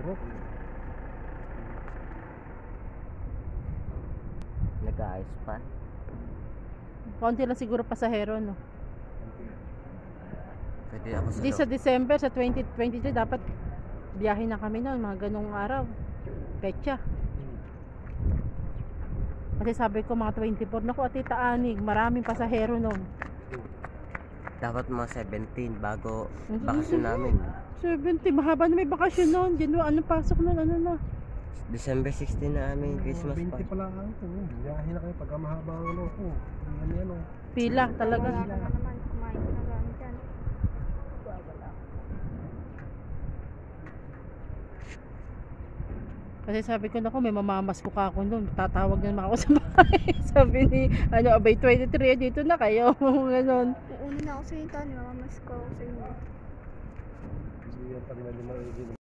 siguro. Nag-aayos pa. Konti lang siguro pasahero, no? Pwede ako sa Di sa December, sa 2023, dapat biyahe na kami noon, mga ganong araw. Petsa. Kasi sabi ko mga 24, naku ati Taanig, maraming pasahero noon. Dapat mga 17 bago bakasyon namin. 70, mahaba na may bakasyon noon. Ano pasok noon, ano na. December 16 na amin Christmas 20 pa. pala ang ito. Biyahe na kayo pagka mahaba ang ano ko. Ano. Pila talaga. Wala ka na naman, kumain ka na lang dyan. Kasi sabi ko, naku, may mamamasko ka ako noon. Tatawag na naman ako sa bahay. Sabi ni, abay 23, dito na kayo. Ganon. Uuna na ako sa inyo, mamamas ko ako sa inyo. Hindi yan pag